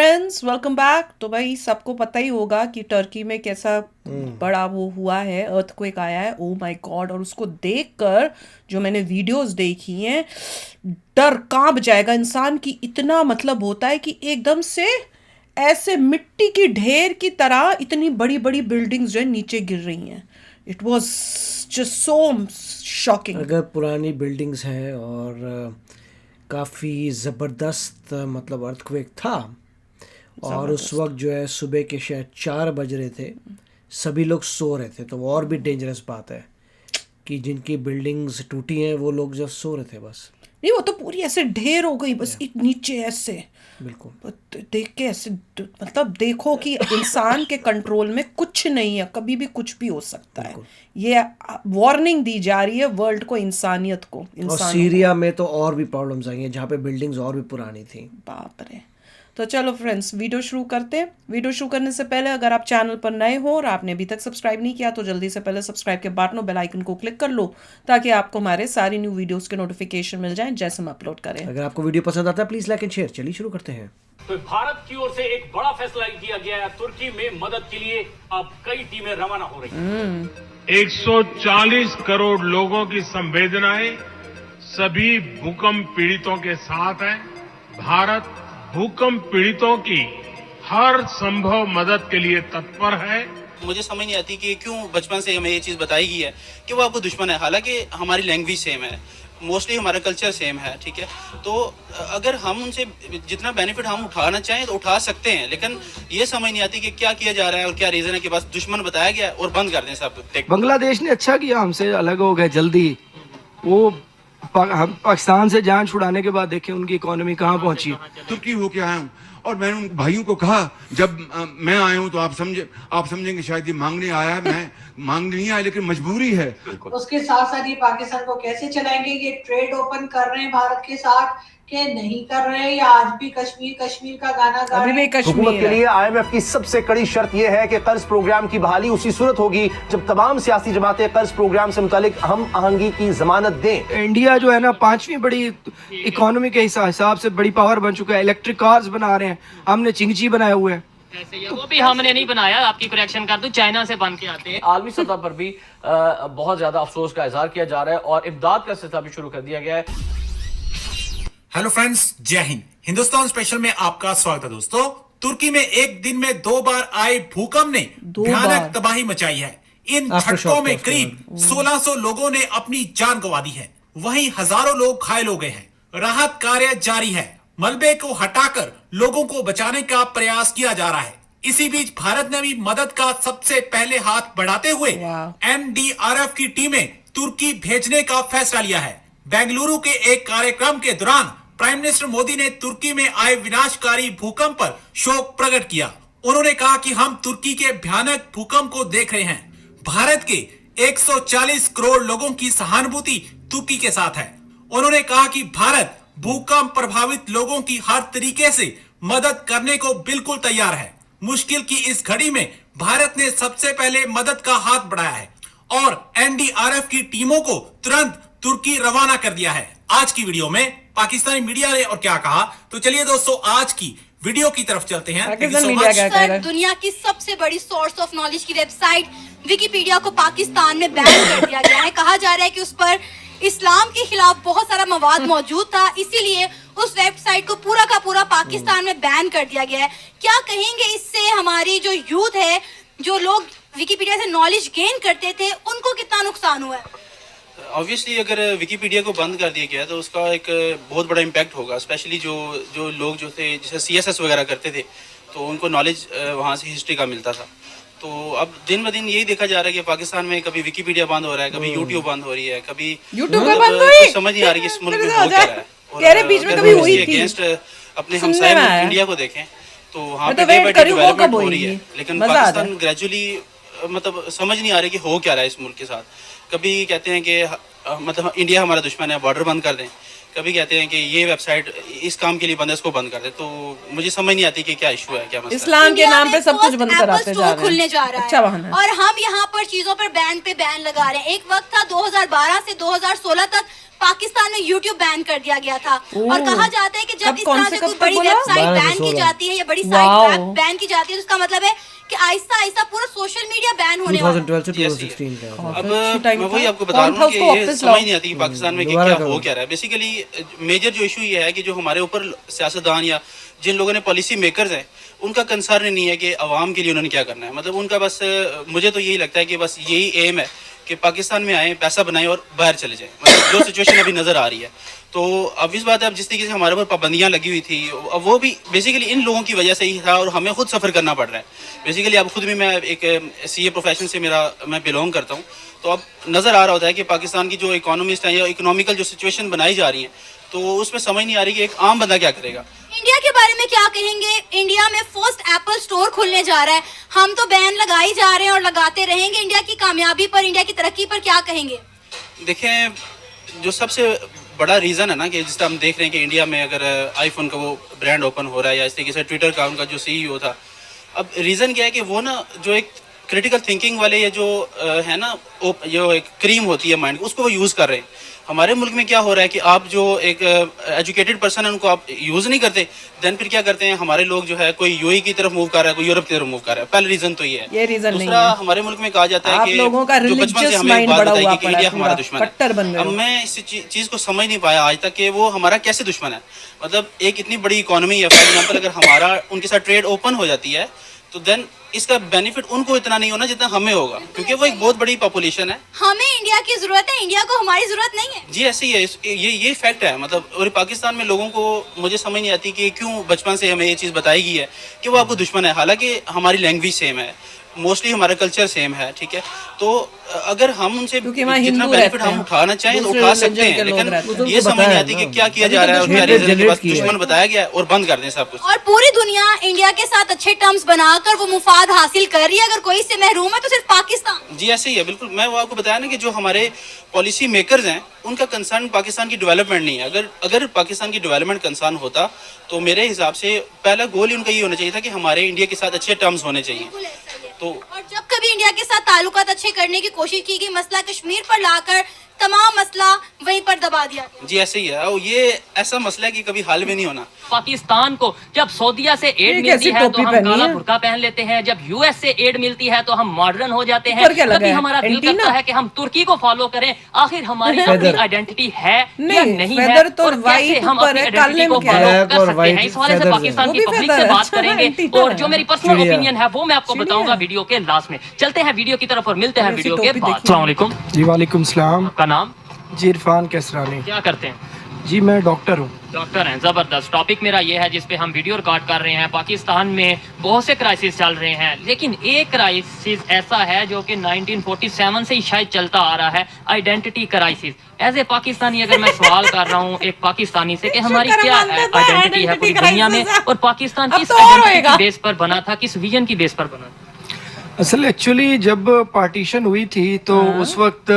Friends, welcome back. तो भाई सबको पता ही होगा कि टर्की में कैसा बड़ा वो हुआ है, अर्थक्वेक आया है। Oh my God. और उसको देखकर जो मैंने वीडियोस देखी हैं, डर कांप जाएगा इंसान की। इतना मतलब होता है कि एकदम से ऐसे मिट्टी की ढेर की तरह इतनी बड़ी बड़ी बिल्डिंग्स जो है नीचे गिर रही हैं। It was just so shocking. अगर पुरानी बिल्डिंग्स हैं और काफ़ी ज़बरदस्त मतलब अर्थक्वेक था और उस जबरदस्त। वक्त जो है सुबह के शायद 4 बज रहे थे, सभी लोग सो रहे थे, तो वो और भी डेंजरस बात है कि जिनकी बिल्डिंग्स टूटी हैं वो लोग जब सो रहे थे बस। नहीं, वो तो पूरी ऐसे ढेर हो गई बस नीचे ऐसे। बिल्कुल। देख के ऐसे मतलब देखो कि इंसान के कंट्रोल में कुछ नहीं है, कभी भी कुछ भी हो सकता है। बिल्कुल। ये वार्निंग दी जा रही है वर्ल्ड को, इंसानियत को, और इंसानों को। सीरिया में तो और भी प्रॉब्लम्स आई हैं जहाँ पे बिल्डिंग्स और भी पुरानी थी। बाप रे। तो चलो फ्रेंड्स, वीडियो शुरू करते हैं। वीडियो शुरू करने से पहले अगर आप चैनल पर नए हो और आपने अभी तक सब्सक्राइब नहीं किया तो जल्दी से पहले सब्सक्राइब के बटन और बेल आइकन को क्लिक कर लो, ताकि आपको हमारे सारी न्यू वीडियोस के नोटिफिकेशन मिल जाएं जैसे हम अपलोड करें। अगर आपको वीडियो पसंद आता है प्लीज़ लाइक एंड शेयर। चलिए शुरू करते हैं। तो भारत की ओर से एक बड़ा फैसला किया गया है। तुर्की में मदद के लिए अब कई टीमें रवाना हो रही हैं। 140 करोड़ लोगों की संवेदनाएं सभी भूकंप पीड़ितों के साथ है। भारत भूकंप पीड़ितों की हर संभव मदद के लिए तत्पर है। मुझे समझ नहीं आती कि क्यों बचपन से हमें ये चीज़ बताई गई है कि वो आपको दुश्मन है, हालांकि हमारी लैंग्वेज सेम है, मोस्टली हमारा कल्चर सेम है, ठीक है। तो अगर हम उनसे जितना बेनिफिट हम उठाना चाहें तो उठा सकते हैं, लेकिन ये समझ नहीं आती कि क्या किया जा रहा है और क्या रीज़न है कि बस दुश्मन बताया गया और बंद कर दें सब। बांग्लादेश ने अच्छा किया, हमसे अलग हो गए जल्दी। वो हम पाकिस्तान से जान छुड़ाने के बाद देखें उनकी इकोनॉमी कहाँ पहुंची। तुर्की होके आया हूँ और मैंने उन भाइयों को कहा जब मैं आया हूँ तो आप समझेंगे शायद ये मांगने आया है। मैं मांगने नहीं आया, लेकिन मजबूरी है। उसके साथ साथ ये पाकिस्तान को कैसे चलाएंगे, ये ट्रेड ओपन कर रहे हैं भारत के साथ के नहीं कर रहे हैं, या आज भी कश्मीर का गाना गा अभी रहे भी हैं। कश्मीर हुकूमत के है। लिए आईएमएफ की सबसे कड़ी शर्त यह है कि कर्ज प्रोग्राम की बहाली उसी सूरत होगी जब तमाम सियासी जमातें कर्ज प्रोग्राम से मुतालिक हम आहंगी की जमानत दें। इंडिया जो है ना 5वीं बड़ी इकोनॉमी के हिसाब से बड़ी पावर बन चुका है। इलेक्ट्रिक कार्स बना रहे हैं, हमने चिंगची बनाया हुआ है। वो भी हमने नहीं बनाया, आपकी करेक्शन कर दूं, चाइना से बन के आते हैं। आलमी सतह पर भी बहुत ज्यादा अफसोस का इजहार किया जा रहा है और इमदाद का सिलसिला भी शुरू कर दिया गया है। हेलो फ्रेंड्स, जय हिंद। हिंदुस्तान स्पेशल में आपका स्वागत है दोस्तों। तुर्की में एक दिन में 2 बार आए भूकंप ने भयानक तबाही मचाई है। इन झटकों में करीब 1600 लोगों ने अपनी जान गंवा दी है, वहीं हजारों लोग घायल हो गए हैं। राहत कार्य जारी है, मलबे को हटाकर लोगों को बचाने का प्रयास किया जा रहा है। इसी बीच भारत ने भी मदद का सबसे पहले हाथ बढ़ाते हुए एनडीआरएफ की टीमें तुर्की भेजने का फैसला लिया है। बेंगलुरु के एक कार्यक्रम के दौरान प्राइम मिनिस्टर मोदी ने तुर्की में आए विनाशकारी भूकंप पर शोक प्रकट किया। उन्होंने कहा कि हम तुर्की के भयानक भूकंप को देख रहे हैं। भारत के 140 करोड़ लोगों की सहानुभूति तुर्की के साथ है। उन्होंने कहा कि भारत भूकंप प्रभावित लोगों की हर तरीके से मदद करने को बिल्कुल तैयार है। मुश्किल की इस घड़ी में भारत ने सबसे पहले मदद का हाथ बढ़ाया है और एनडीआरएफ की टीमों को तुरंत तुर्की रवाना कर दिया है। आज की वीडियो में पाकिस्तानी मीडिया ने और क्या कहा, तो चलिए दोस्तों आज की वीडियो की तरफ चलते हैं। दुनिया की सबसे बड़ी सोर्स ऑफ नॉलेज की वेबसाइट विकिपीडिया को पाकिस्तान में बैन कर दिया गया है। कहा जा रहा है कि उस पर इस्लाम के खिलाफ बहुत सारा मवाद मौजूद था, इसीलिए उस वेबसाइट को पूरा का पूरा पाकिस्तान में बैन कर दिया गया है। क्या कहेंगे इससे हमारी जो यूथ है, जो लोग विकिपीडिया से नॉलेज गेन करते थे, उनको कितना नुकसान हुआ है? ऑब्वियसली अगर विकिपीडिया को बंद कर दिया गया तो उसका एक बहुत बड़ा इम्पैक्ट होगा। स्पेशली जो लोग जो थे जैसे सीएसएस वगैरह करते थे तो उनको नॉलेज वहाँ से हिस्ट्री का मिलता था। तो अब दिन ब दिन यही देखा जा रहा है कि पाकिस्तान में कभी विकिपीडिया बंद हो रहा है, कभी यूट्यूब बंद हो रही है, कभी समझ नहीं आ रही कि इस मुल्क में हो क्या रहा है। बीच में कभी हुई थी अगेंस्ट अपने हमसाये मुल्क इंडिया को देखें तो वहाँ पे डे बाय डे डेवलपमेंट हो रही है, लेकिन पाकिस्तान ग्रेजुअली मतलब समझ नहीं आ रही कि हो क्या रहा है इस मुल्क के साथ। कभी कहते हैं कि मतलब इंडिया हमारा दुश्मन है, बॉर्डर बंद कर दें, कभी कहते हैं कि ये वेबसाइट इस काम के लिए बंद है, इसको बंद कर दे। तो मुझे समझ नहीं आती कि क्या इशू है, क्या मसला। इस्लाम के नाम पे सब कुछ बंद कराते जा रहे हैं। खुलने जा रहा अच्छा है और हम यहाँ पर चीजों पर बैन लगा रहे हैं। एक वक्त था 2012 से 2016 तक पाकिस्तान में यूट्यूब बैन कर दिया गया था। और कहा जाता है कि जब कब, इस कौन तरह से से कब कोई तक बड़ी बोला? वेबसाइट 12 से बैन की 16 जाती है या बड़ी वाओ। साइट बैन की जाती है, तो उसका मतलब है कि आहिस्ता आहिस्ता पूरा सोशल मीडिया बैन होने वाला है। 2012 से 2016 का अब अच्छी टाइम मैं वही था। आपको बता कौन रहा था हूँ कि उसको ये वापस समझ लाओ? नहीं आती कि पाकिस्तान में दोबारा क्या करो। हो क्या रहा है। बेसिकली मेजर जो इशू ये है कि जो हमारे ऊपर सियासतदान या जिन लोगों ने पॉलिसी मेकर्स हैं उनका कंसर्न नहीं है कि अवाम के लिए उन्होंने क्या करना है। मतलब उनका बस मुझे तो यही लगता है कि बस यही एम है कि पाकिस्तान में आए, पैसा बनाएं और बाहर चले जाएं। मतलब जो सिचुएशन अभी नज़र आ रही है, तो अब इस बात है, अब जिस तरीके से हमारे ऊपर पाबंदियां लगी हुई थी, अब वो भी बेसिकली इन लोगों की वजह से ही था और हमें खुद सफ़र करना पड़ रहा है। बेसिकली अब खुद भी मैं एक सीए प्रोफेशन से मैं बिलोंग करता हूँ, तो अब नज़र आ रहा होता है कि पाकिस्तान की जो इकोनॉमिस्ट हैं या इकोनॉमिकल जो सिचुएशन बनाई जा रही है, तो उसमें समझ नहीं आ रही कि एक आम बंदा क्या करेगा। इंडिया के बारे में क्या कहेंगे? इंडिया में फर्स्ट एप्पल स्टोर खुलने जा रहा है, हम तो बैन लगाई जा रहे हैं और लगाते रहेंगे। इंडिया की कामयाबी पर, इंडिया की तरक्की पर क्या कहेंगे? देखें, जो सबसे बड़ा रीज़न है ना कि जिस तरह हम देख रहे हैं कि इंडिया में अगर आईफोन का वो ब्रांड ओपन हो रहा है या इस तरीके से ट्विटर का उनका जो सीईओ था, अब रीज़न क्या है कि वो ना जो एक क्रिटिकल थिंकिंग वाले ये जो है ना जो एक क्रीम होती है माइंड, उसको वो यूज़ कर रहे हैं। हमारे मुल्क में क्या हो रहा है कि आप जो एक एजुकेटेड पर्सन है उनको आप यूज़ नहीं करते, देन फिर क्या करते हैं हमारे लोग जो है कोई यूएई की तरफ मूव कर रहा है, कोई यूरोप की तरफ मूव कर रहा है। पहला रीज़न तो ये रीज़न नहीं दूसरा, है। हमारे मुल्क में कहा जाता है आप कि लोगों का जो बचपन से रिलीजियस हमें माइंड बात बड़ा बताई हुआ कि पड़ा इंडिया है, हमारा पूरा दुश्मन है। कट्टर बन गए अब हो। मैं इस चीज़ को समझ नहीं पाया आज तक कि वो हमारा कैसे दुश्मन है। मतलब एक इतनी बड़ी इकोनॉमी है, फॉर एग्जाम्पल अगर हमारा उनके साथ ट्रेड ओपन हो जाती है तो देन इसका बेनिफिट उनको इतना नहीं होना जितना हमें होगा, क्योंकि वो एक बहुत बड़ी पॉपुलेशन है। हमें इंडिया की जरूरत है, इंडिया को हमारी जरूरत नहीं है। जी ऐसे ही है, ये फैक्ट है। मतलब और पाकिस्तान में लोगों को मुझे समझ नहीं आती कि क्यों बचपन से हमें ये चीज़ बताई गई है कि वो आपको दुश्मन है, हालांकि हमारी लैंग्वेज सेम है, मोस्टली हमारा कल्चर सेम है, ठीक है। तो अगर हम उनसे जितना बेनिफिट हम उठाना चाहें तो उठा सकते हैं, लेकिन ये समझ नहीं आती कि क्या किया जा रहा है और क्या रीजन है कि बस दुश्मन बताया गया है और बंद कर दें सब कुछ। और पूरी दुनिया इंडिया के साथ अच्छे टर्म्स बनाकर वो मुफाद हासिल कर रही है, अगर कोई इससे महरूम है तो सिर्फ पाकिस्तान। जी ऐसे ही है, बिल्कुल। मैं वो आपको बताया ना कि जो हमारे पॉलिसी मेकर्स हैं उनका कंसर्न पाकिस्तान की डेवलपमेंट नहीं है। अगर पाकिस्तान की डेवलपमेंट कंसर्न होता तो मेरे हिसाब से पहला गोल ही उनका ये होना चाहिए था कि हमारे इंडिया के साथ अच्छे टर्म्स होने चाहिए। तो और जब कभी इंडिया के साथ ताल्लुकात अच्छे करने की कोशिश की गई, मसला कश्मीर पर लाकर तमाम मसला वहीं पर दबा दिया। जी ऐसे ही है, और ये ऐसा मसला है कि कभी हल में नहीं होना। पाकिस्तान को जब सऊदीया से एड मिलती है तो हम काला बुर्का पहन लेते हैं, जब यूएस से एड मिलती है तो हम मॉडर्न हो जाते हैं। कभी हमारा दिल करता है कि हम तुर्की को फॉलो करें। आखिर हमारी अपनी आइडेंटिटी है या नहीं है, और कैसे हम अपनी आइडेंटिटी को फॉलो कर सकते हैं, इस हवाले से पाकिस्तान की पब्लिक से बात करेंगे। और जो मेरी पर्सनल ओपिनियन है वो मैं आपको बताऊंगा वीडियो के लास्ट में। चलते हैं वीडियो की तरफ और मिलते हैं वीडियो के बाद। अस्सलाम वालेकुम। जी वालेकुम सलाम। आपका नाम? जी इरफान कैसरानी। क्या करते हैं? जी मैं डॉक्टर हूँ। डॉक्टर हैं, जबरदस्त। टॉपिक मेरा ये है जिस पे हम वीडियो रिकॉर्ड कर रहे हैं। पाकिस्तान में बहुत से क्राइसिस चल रहे हैं, लेकिन एक क्राइसिस ऐसा है जो कि 1947 से ही शायद चलता आ रहा है, identity crisis. As a Pakistani अगर मैं सवाल कर रहा हूँ एक पाकिस्तानी से कि हमारी क्या आइडेंटिटी है पूरी दुनिया में, और पाकिस्तान किस आइडेंटिटी की बेस पर बना था, किस विजन की बेस पर बना था? असल एक्चुअली जब पार्टीशन हुई थी तो उस वक्त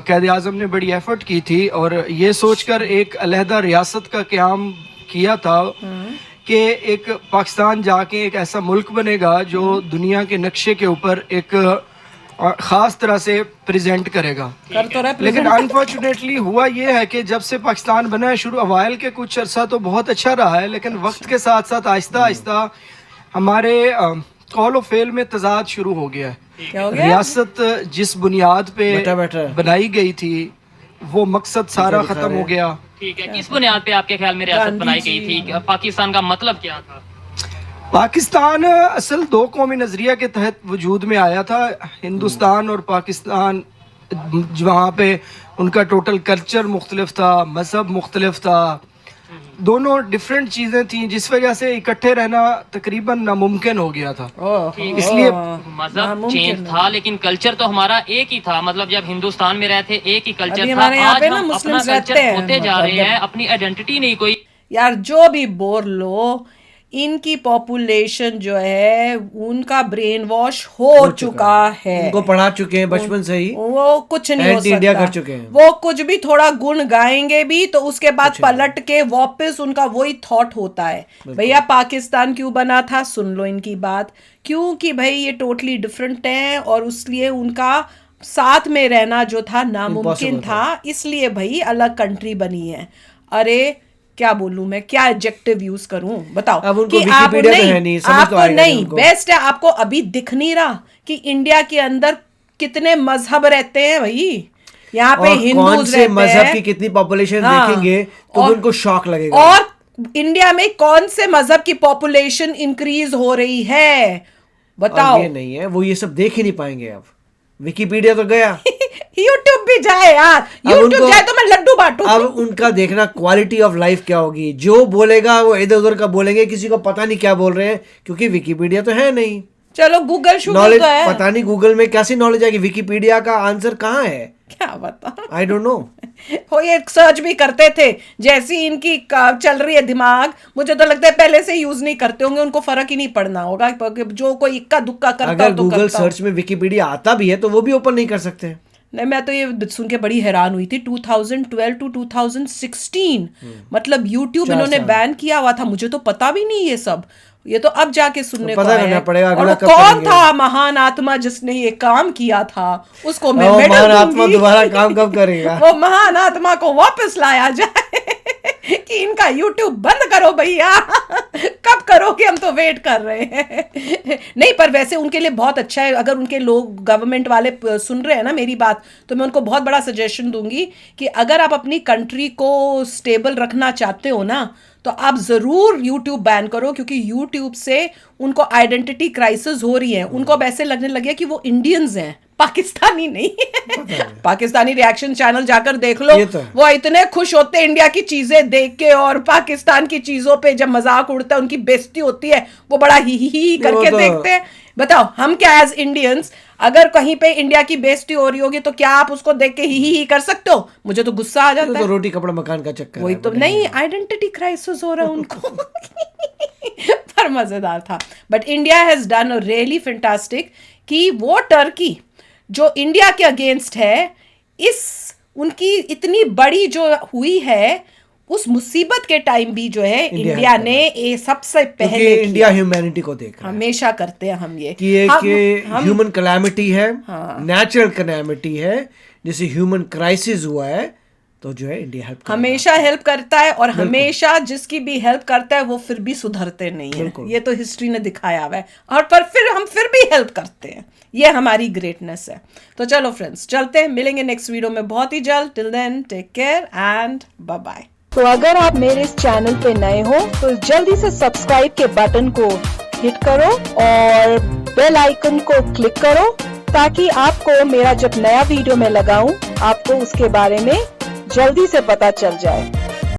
कैद आज़म ने बड़ी एफर्ट की थी और ये सोचकर एक अलहदा रियासत का क़याम किया था कि एक पाकिस्तान जाके एक ऐसा मुल्क बनेगा जो दुनिया के नक्शे के ऊपर एक ख़ास तरह से प्रेजेंट करेगा। लेकिन अनफॉर्चुनेटली हुआ ये है कि जब से पाकिस्तान बना है, शुरू अवाइल के कुछ अर्सा तो बहुत अच्छा रहा है, लेकिन वक्त के साथ साथ आहिस्ता आहिस्ता हमारे कॉल ऑफ फेल में तजाद शुरू हो गया है। रियासत जिस बुनियाद पे बनाई गई थी वो मकसद सारा खत्म हो गया। ठीक है, किस बुनियाद पे आपके ख्याल में रियासत बनाई गई थी? पाकिस्तान का मतलब क्या था? पाकिस्तान असल दो कौमी नजरिया के तहत वजूद में आया था। हिंदुस्तान और पाकिस्तान, वहाँ पे उनका टोटल कल्चर मुख्तलिफ था, मजहब मुख्तलिफ था, दोनों डिफरेंट चीजें थी, जिस वजह से इकट्ठे रहना तकरीबन नामुमकिन हो गया था। इसलिए मजहब चेंज था लेकिन कल्चर तो हमारा एक ही था। मतलब जब हिंदुस्तान में रहते एक ही कल्चर था, आज हम अपना कल्चर होते जा रहे हैं, अपनी आइडेंटिटी नहीं कोई। यार जो भी बोल लो, इनकी पॉपुलेशन जो है उनका ब्रेन वॉश हो चुका है, उनको पढ़ा चुके हैं बचपन से ही, वो कुछ नहीं हो सकता। इंडिया कर चुके हैं वो कुछ भी थोड़ा गुण गाएंगे भी तो उसके बाद पलट के वापस उनका वही थॉट होता है। भैया पाकिस्तान क्यों बना था, सुन लो इनकी बात, क्योंकि भाई ये टोटली डिफरेंट है और उसलिए उनका साथ में रहना जो था नामुमकिन था, इसलिए भाई अलग कंट्री बनी है। अरे क्या बोलूं मैं, क्या एडजेक्टिव यूज करूं, बताओ। अब उनको कि आप नहीं, आपको नहीं, बेस्ट है, आपको अभी दिख नहीं रहा कि इंडिया के अंदर कितने मजहब रहते हैं भाई। यहाँ पे हिंदूज रहते हैं, मजहब की कितनी पॉपुलेशन देखेंगे तो उनको शॉक लगेगा। और इंडिया में कौन से मजहब की पॉपुलेशन इंक्रीज हो रही है, बताओ। ये नहीं है, वो ये सब देख ही नहीं पाएंगे। अब विकिपीडिया तो गया यूट्यूब भी जाए यार, यूट्यूब जाए तो मैं लड्डू बांटू। अब उनका देखना क्वालिटी ऑफ लाइफ क्या होगी। जो बोलेगा वो इधर उधर का बोलेंगे, किसी को पता नहीं क्या बोल रहे हैं, क्योंकि विकिपीडिया तो है नहीं। चलो गूगल नॉलेज तो है, पता नहीं गूगल में कैसी नॉलेज आएगी, विकिपीडिया का आंसर कहाँ है, क्या बता, आई डोंट नो। वो ये सर्च भी करते थे, जैसी इनकी चल रही है दिमाग, मुझे तो लगता है पहले से यूज नहीं करते होंगे, उनको फर्क ही नहीं पड़ना होगा। जो कोई इक्का दुक्का करता अगर गूगल सर्च में विकिपीडिया आता भी है तो वो भी ओपन नहीं कर सकते। नहीं, मैं तो ये सुन के बड़ी हैरान हुई थी। 2012 टू 2016 मतलब यूट्यूब इन्होंने बैन किया हुआ था, मुझे तो पता भी नहीं ये सब। ये तो अब जाके सुनने को आया है। और कौन था महान आत्मा जिसने ये काम किया था, उसको मैं मेडल महान आत्मा दोबारा काम कब करेगा? वो महान आत्मा को वापस लाया जाए कि इनका यूट्यूब बंद करो भैया। कब करोगे, हम तो वेट कर रहे हैं। नहीं, पर वैसे उनके लिए बहुत अच्छा है, अगर उनके लोग गवर्नमेंट वाले सुन रहे हैं ना मेरी बात, तो मैं उनको बहुत बड़ा सजेशन दूंगी कि अगर आप अपनी कंट्री को स्टेबल रखना चाहते हो ना, तो आप जरूर YouTube बैन करो, क्योंकि YouTube से उनको आइडेंटिटी क्राइसिस हो रही है। उनको अब ऐसे लगने लगे कि वो इंडियंस हैं, पाकिस्तानी नहीं है। पाकिस्तानी रिएक्शन चैनल जाकर देख लो, वो इतने खुश होते हैं इंडिया की चीजें देख के, और पाकिस्तान की चीजों पे जब मजाक उड़ता है, उनकी बेइज्जती होती है, वो बड़ा ही करके देखते हैं। बताओ, हम क्या एज इंडियंस अगर कहीं पे इंडिया की बेइज्जती हो रही होगी तो क्या आप उसको देख के ही कर सकते हो? मुझे तो गुस्सा आ जाता है। तो रोटी कपड़ा मकान का चक्कर वही तो नहीं, आइडेंटिटी क्राइसिस हो रहा है उनको। पर मजेदार था। But India has done really fantastic कि वो टर्की जो इंडिया के अगेंस्ट है, इस उनकी इतनी बड़ी जो हुई है, उस मुसीबत के टाइम भी जो है इंडिया ने ये सबसे पहले इंडिया ह्यूमैनिटी को देख हमेशा करते हैं हम ये कि ह्यूमन कैलामिटी है, नेचुरल कैलामिटी है, जैसे ह्यूमन क्राइसिस हुआ है तो जो है इंडिया हमेशा हेल्प करता है। और हमेशा जिसकी भी हेल्प करता है वो फिर भी सुधरते नहीं है, ये तो हिस्ट्री ने दिखाया हुआ है। और पर फिर हम फिर भी हेल्प करते हैं, ये हमारी ग्रेटनेस है। तो चलो फ्रेंड्स, चलते हैं, मिलेंगे नेक्स्ट वीडियो में बहुत ही जल्द। Till then take care and bye bye. तो अगर आप मेरे इस चैनल पे नए हो तो जल्दी से सब्सक्राइब के बटन को हिट करो और बेल आइकन को क्लिक करो, ताकि आपको मेरा जब नया वीडियो मैं लगाऊं आपको उसके बारे में जल्दी से पता चल जाए।